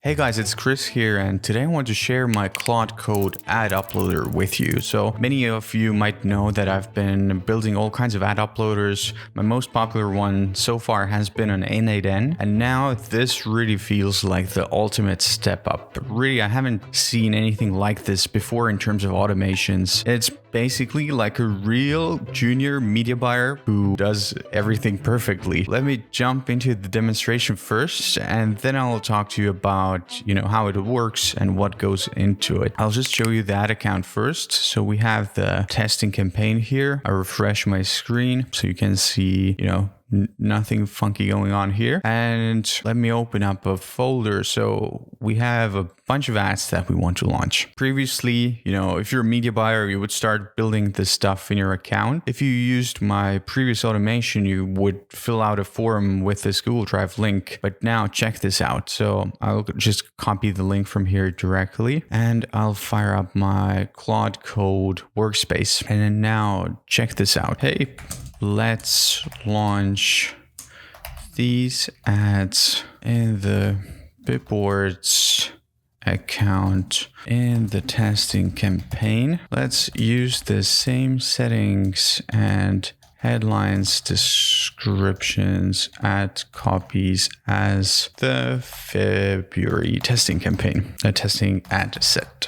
Hey guys, it's Chris here, and today I want to share my Claude Code ad uploader with you. So many of you might know that I've been building all kinds of ad uploaders. My most popular one so far has been an N8N, and now this really feels like the ultimate step up. Really, I haven't seen anything like this before in terms of automations. It's basically like a real junior media buyer who does everything perfectly. Let me jump into the demonstration first, and then I'll talk to you about how it works and what goes into it. I'll just show you the ad account first. So we have the testing campaign here. I refresh my screen so you can see, nothing funky going on here. And let me open up a folder. So we have a bunch of ads that we want to launch. Previously, if you're a media buyer, you would start building this stuff in your account. If you used my previous automation, you would fill out a form with this Google Drive link. But now check this out. So I'll just copy the link from here directly, and I'll fire up my Claude Code workspace. And then now check this out. Hey, let's launch these ads in the Bitboards account in the testing campaign. Let's use the same settings and headlines, descriptions, ad copies as the February testing campaign, a testing ad set.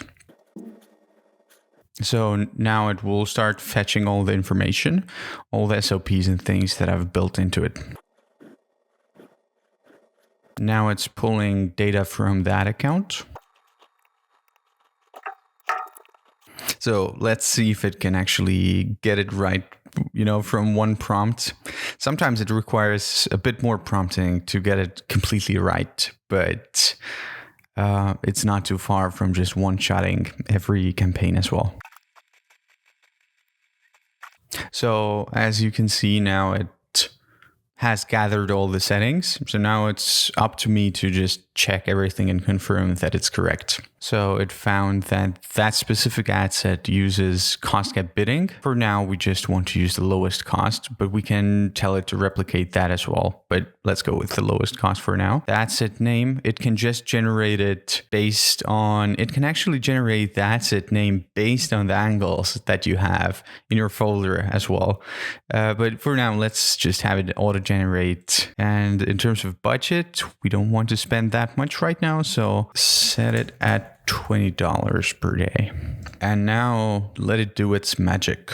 So now it will start fetching all the information, all the SOPs and things that I've built into it. Now it's pulling data from that account. So let's see if it can actually get it right, from one prompt. Sometimes it requires a bit more prompting to get it completely right, but it's not too far from just one-shotting every campaign as well. So as you can see now, it has gathered all the settings. So now it's up to me to just check everything and confirm that it's correct. So it found that that specific ad set uses cost cap bidding. For now, we just want to use the lowest cost, but we can tell it to replicate that as well. But let's go with the lowest cost for now. The ad set name, it can just generate it it can actually generate the ad set name based on the angles that you have in your folder as well. But for now, let's just have it auto-generate. And in terms of budget, we don't want to spend that much right now. So set it at $20 per day. And now let it do its magic.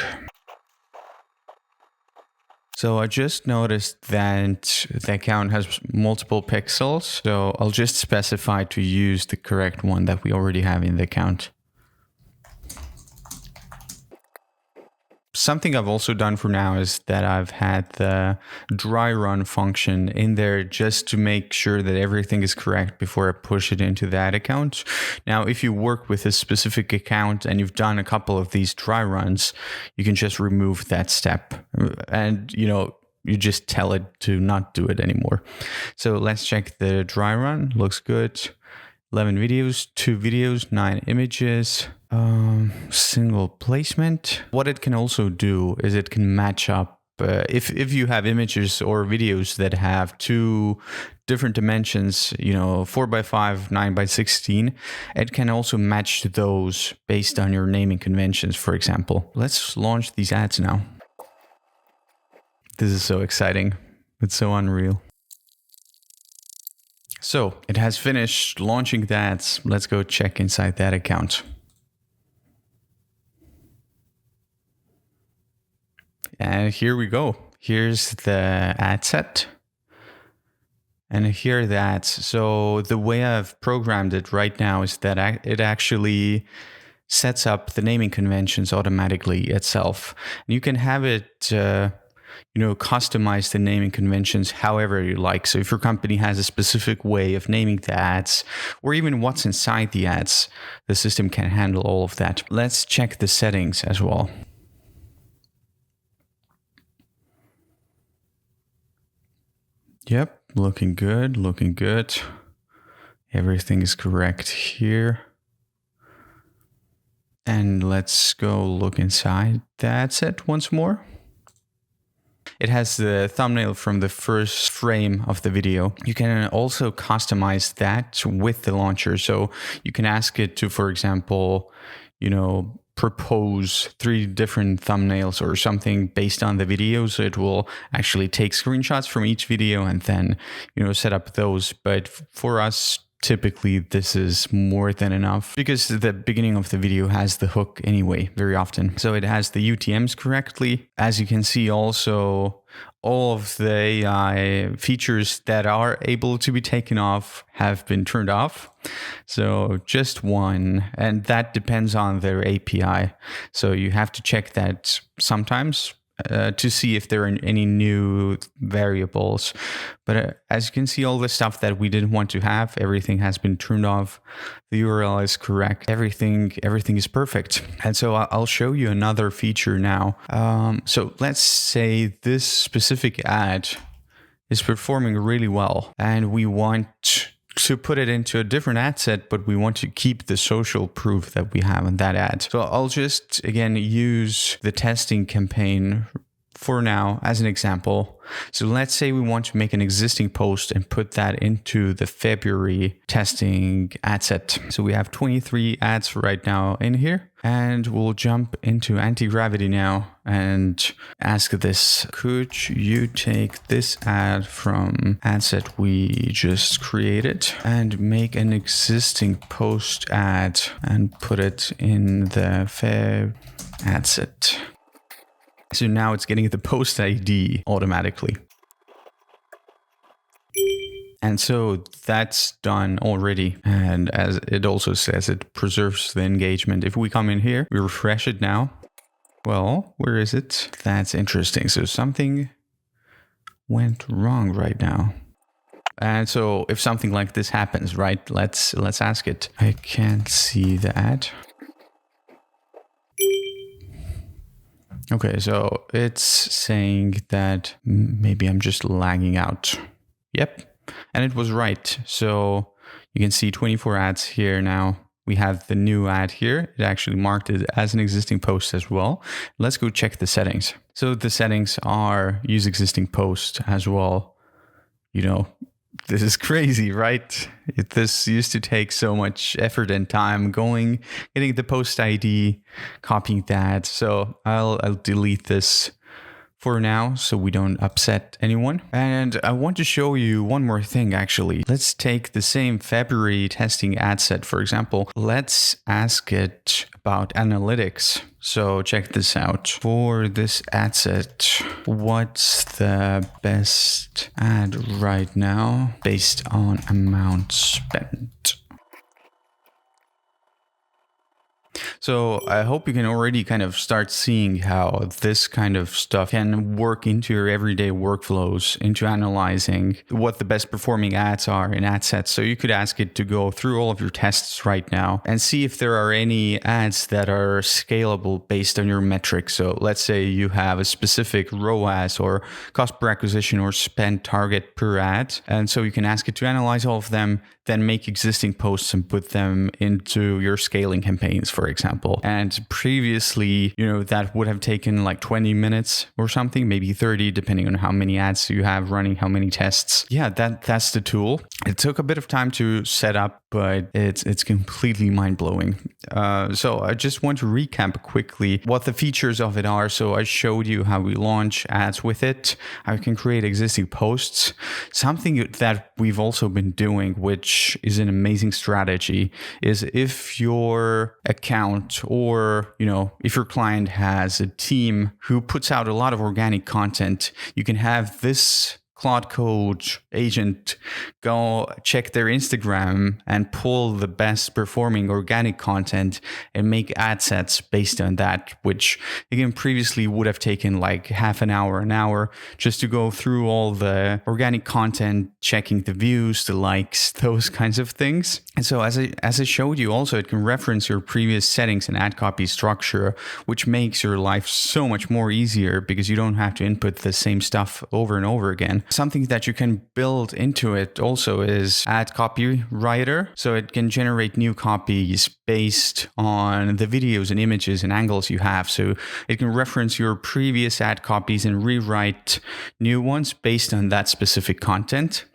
So I just noticed that the account has multiple pixels. So I'll just specify to use the correct one that we already have in the account. Something I've also done for now is that I've had the dry run function in there just to make sure that everything is correct before I push it into that account. Now, if you work with a specific account and you've done a couple of these dry runs, you can just remove that step and, you just tell it to not do it anymore. So let's check the dry run. Looks good. 11 videos, 2 videos, 9 images, single placement. What it can also do is it can match up if you have images or videos that have two different dimensions, 4x5, 9x16, it can also match those based on your naming conventions, for example. Let's launch these ads now. This is so exciting. It's so unreal. So it has finished launching the ads. Let's go check inside that account. And here we go. Here's the ad set. And here are the ads. So the way I've programmed it right now is that it actually sets up the naming conventions automatically itself. And you can have it customize the naming conventions however you like. So if your company has a specific way of naming the ads, or even what's inside the ads, the system can handle all of that. Let's check the settings as well. Yep, looking good, looking good. Everything is correct here. And let's go look inside the ad set once more. it has the thumbnail from the first frame of the video. You can also customize that with the launcher. So you can ask it to, for example, propose 3 different thumbnails or something based on the video. So it will actually take screenshots from each video and then, set up those. But for us, typically this is more than enough because the beginning of the video has the hook anyway, very often. So it has the UTMs correctly. As you can see, also all of the AI features that are able to be taken off have been turned off. So just one, and that depends on their API. So you have to check that sometimes to see if there are any new variables. But as you can see, all the stuff that we didn't want to have, everything has been turned off. The URL is correct. Everything is perfect. And so I'll show you another feature now. So let's say this specific ad is performing really well, and we want to put it into a different ad set, but we want to keep the social proof that we have in that ad. So I'll just, again, use the testing campaign for now as an example. So let's say we want to make an existing post and put that into the February testing ad set. So we have 23 ads right now in here, and we'll jump into anti-gravity now and ask this: could you take this ad from ad set we just created and make an existing post ad and put it in the Feb ad set? So now it's getting the post ID automatically. And so that's done already. And as it also says, it preserves the engagement. If we come in here, we refresh it now. Well, where is it? That's interesting. So something went wrong right now. And so if something like this happens, right, let's ask it. I can't see the ad. Okay, so it's saying that maybe I'm just lagging out. Yep, and it was right. So you can see 24 ads here now. We have the new ad here. It actually marked it as an existing post as well. Let's go check the settings. So the settings are use existing post as well. This is crazy, right? This used to take so much effort and time getting the post ID, copying that. So I'll delete this for now so we don't upset anyone. And I want to show you one more thing, actually. Let's take the same February testing ad set, for example. Let's ask it about analytics. So check this out. For this ad set, what's the best ad right now based on amount spent? So I hope you can already kind of start seeing how this kind of stuff can work into your everyday workflows, into analyzing what the best performing ads are in ad sets. So you could ask it to go through all of your tests right now and see if there are any ads that are scalable based on your metrics. So let's say you have a specific ROAS or cost per acquisition or spend target per ad. And so you can ask it to analyze all of them, then make existing posts and put them into your scaling campaigns, for example. And previously, that would have taken like 20 minutes or something, maybe 30, depending on how many ads you have running, how many tests. Yeah, that's the tool. It took a bit of time to set up, but it's completely mind-blowing. So I just want to recap quickly what the features of it are. So I showed you how we launch ads with it, how you can create existing posts. Something that we've also been doing, which is an amazing strategy, is if your account or, if your client has a team who puts out a lot of organic content, you can have this Claude Code agent go check their Instagram and pull the best performing organic content and make ad sets based on that, which again previously would have taken like half an hour just to go through all the organic content, checking the views, the likes, those kinds of things. And so as I showed you also, it can reference your previous settings and ad copy structure, which makes your life so much more easier because you don't have to input the same stuff over and over again. something that you can build into it also is Ad Copywriter. So it can generate new copies based on the videos and images and angles you have. So it can reference your previous ad copies and rewrite new ones based on that specific content.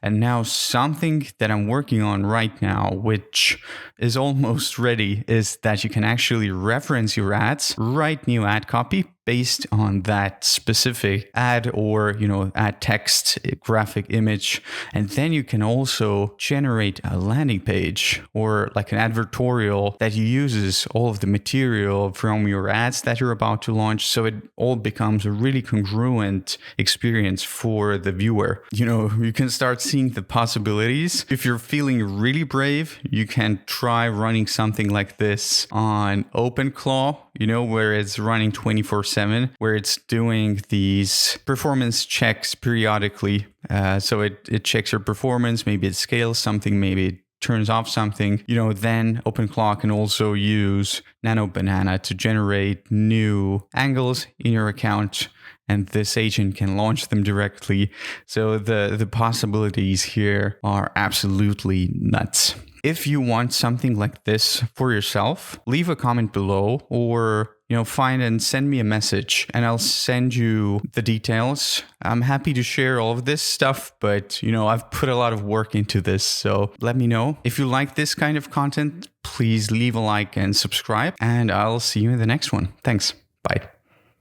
And now something that I'm working on right now, which is almost ready, is that you can actually reference your ads, write new ad copy based on that specific ad or, ad text, graphic image. And then you can also generate a landing page or like an advertorial that uses all of the material from your ads that you're about to launch. So it all becomes a really congruent experience for the viewer. You can start seeing the possibilities. If you're feeling really brave, you can try running something like this on OpenClaw, where it's running 24/7, where it's doing these performance checks periodically. So it checks your performance, maybe it scales something, maybe it turns off something. Then OpenClaw can also use Nano Banana to generate new angles in your account, and this agent can launch them directly. So the possibilities here are absolutely nuts. If you want something like this for yourself, leave a comment below or find and send me a message and I'll send you the details. I'm happy to share all of this stuff, but I've put a lot of work into this. So let me know. If you like this kind of content, please leave a like and subscribe, and I'll see you in the next one. Thanks. Bye.